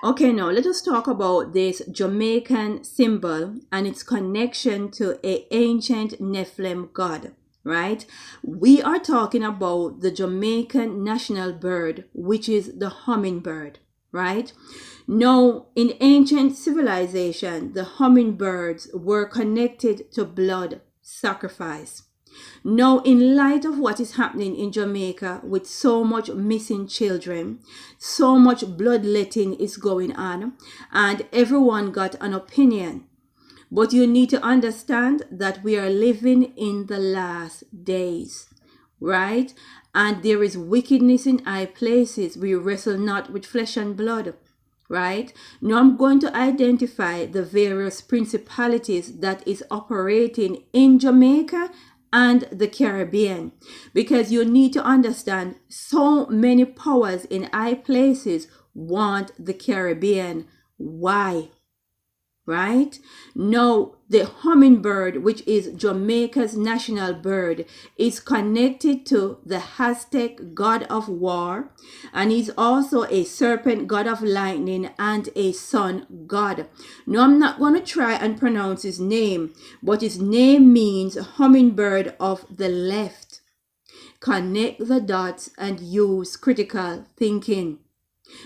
Okay, now let us talk about this Jamaican symbol and its connection to a ancient Nephilim god, right? We are talking about the Jamaican national bird, which is the hummingbird, right? Now, in ancient civilization, the hummingbirds were connected to blood sacrifice. Now, in light of what is happening in Jamaica with so much missing children, so much bloodletting is going on, and everyone got an opinion. But you need to understand that we are living in the last days, right? And there is wickedness in high places. We wrestle not with flesh and blood, right? Now I'm going to identify the various principalities that is operating in Jamaica and the Caribbean, because you need to understand so many powers in high places want the Caribbean. Why? Right? Now, the hummingbird, which is Jamaica's national bird, is connected to the Aztec god of war, and he's also a serpent god of lightning and a sun god. Now, I'm not going to try and pronounce his name, but his name means hummingbird of the left. Connect the dots and use critical thinking.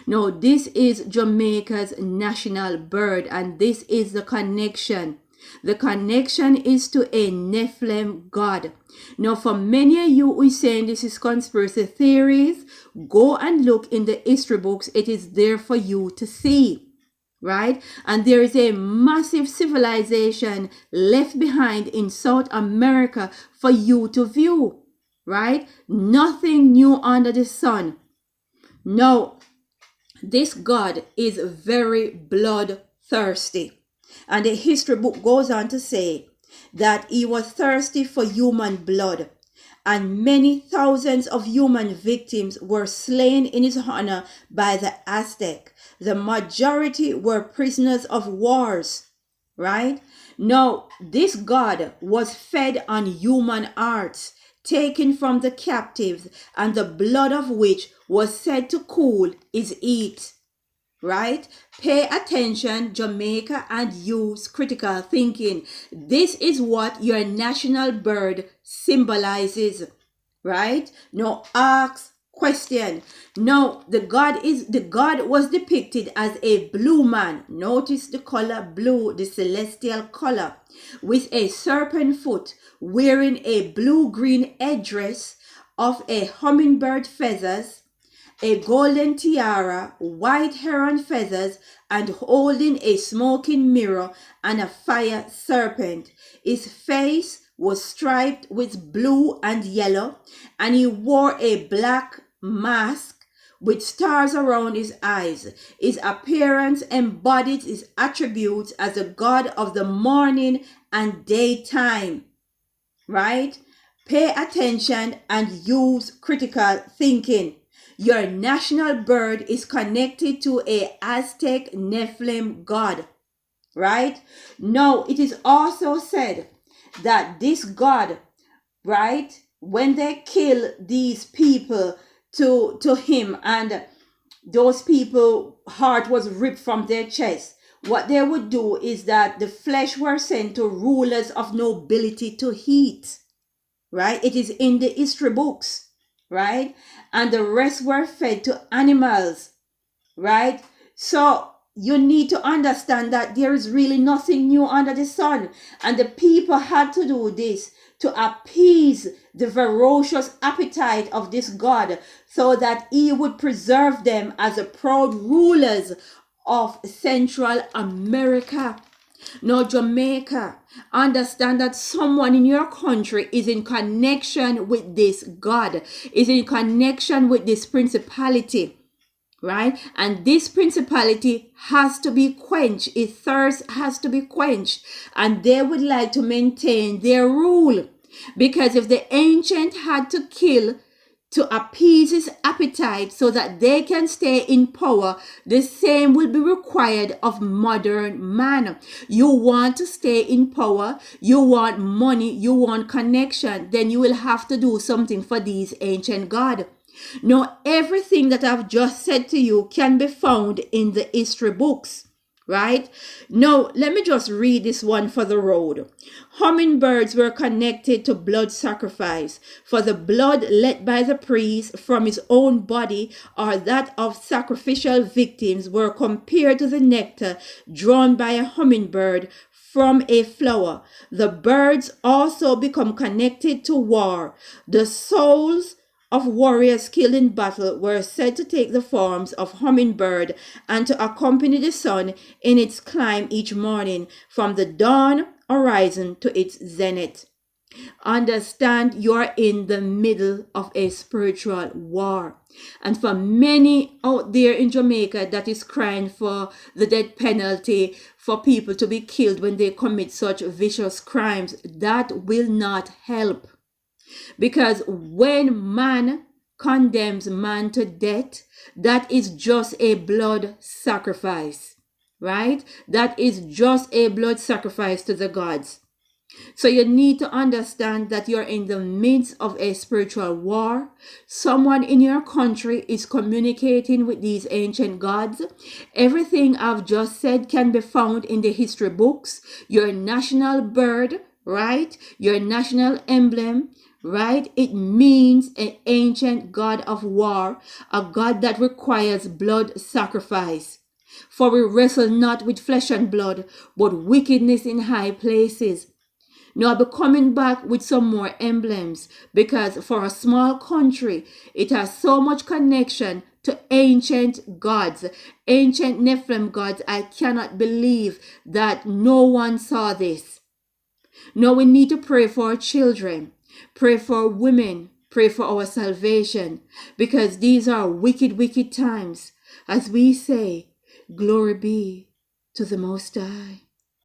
No, this is Jamaica's national bird, and this is the connection. The connection is to a Nephilim god. Now, for many of you who are saying this is conspiracy theories, go and look in the history books. It is there for you to see, right? And there is a massive civilization left behind in South America for you to view, right? Nothing new under the sun. Now, this God is very bloodthirsty. And the history book goes on to say that he was thirsty for human blood. And many thousands of human victims were slain in his honor by the Aztec. The majority were prisoners of wars, right? Now, this God was fed on human hearts, taken from the captives, and the blood of which was said to cool his heat, right? Pay attention, Jamaica, and use critical thinking. This is what your national bird symbolizes, right? Now ask question. Now the god was depicted as a blue man. Notice the color blue, the celestial color, with a serpent foot, wearing a blue-green headdress of a hummingbird feathers, a golden tiara, white heron feathers, and holding a smoking mirror and a fire serpent. His face was striped with blue and yellow, and he wore a black mask with stars around his eyes. His appearance embodied his attributes as a god of the morning and daytime, right? Pay attention and use critical thinking. Your national bird is connected to a Aztec Nephilim god, right? Now, it is also said that this god, right, when they kill these people to him, and those people heart was ripped from their chest, what they would do is that the flesh were sent to rulers of nobility to eat, right? It is in the history books, right? And the rest were fed to animals, right? So you need to understand that there is really nothing new under the sun, and the people had to do this to appease the ferocious appetite of this God, so that he would preserve them as the proud rulers of Central America. Now, Jamaica, understand that someone in your country is in connection with this God, is in connection with this principality, right? And this principality has to be quenched. Its thirst has to be quenched. And they would like to maintain their rule. Because if the ancient had to kill to appease his appetite so that they can stay in power, the same will be required of modern man. You want to stay in power, you want money, you want connection, then you will have to do something for these ancient gods. Now, everything that I've just said to you can be found in the history books, right? Now, let me just read this one for the road. Hummingbirds were connected to blood sacrifice, for the blood let by the priest from his own body or that of sacrificial victims were compared to the nectar drawn by a hummingbird from a flower. The birds also become connected to war. The souls of warriors killed in battle were said to take the forms of hummingbird and to accompany the sun in its climb each morning from the dawn horizon to its zenith. Understand you are in the middle of a spiritual war. And for many out there in Jamaica that is crying for the death penalty, for people to be killed when they commit such vicious crimes, that will not help. Because when man condemns man to death, that is just a blood sacrifice, right? That is just a blood sacrifice to the gods. So you need to understand that you're in the midst of a spiritual war. Someone in your country is communicating with these ancient gods. Everything I've just said can be found in the history books. Your national bird, right? Your national emblem, right? It means an ancient god of war, a god that requires blood sacrifice. For we wrestle not with flesh and blood, but wickedness in high places. Now I'll be coming back with some more emblems, because for a small country, it has so much connection to ancient gods, ancient Nephilim gods. I cannot believe that no one saw this. Now we need to pray for our children, pray for women, pray for our salvation, because these are wicked, wicked times. As we say, glory be to the Most High.